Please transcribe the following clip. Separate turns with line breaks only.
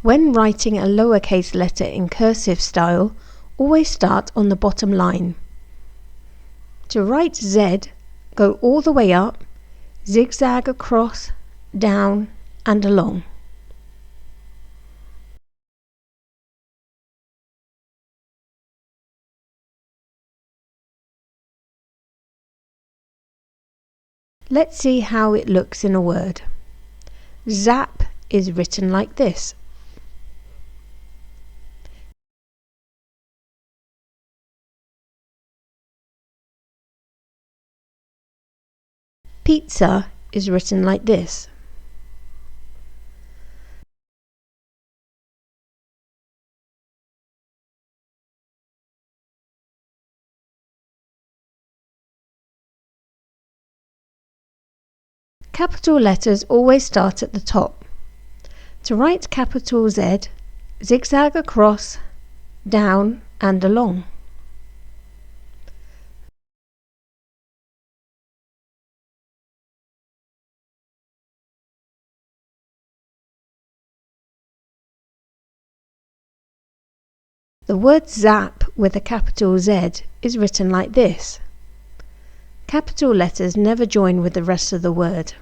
When writing a lowercase letter in cursive style, always start on the bottom line. To write Z, go all the way up, zigzag across, down and along. Let's see how it looks in a word. Zap is written like this. Pizza is written like this. Capital letters always start at the top. To write capital Z, zigzag across, down and along. The word zap with a capital Z is written like this. Capital letters never join with the rest of the word.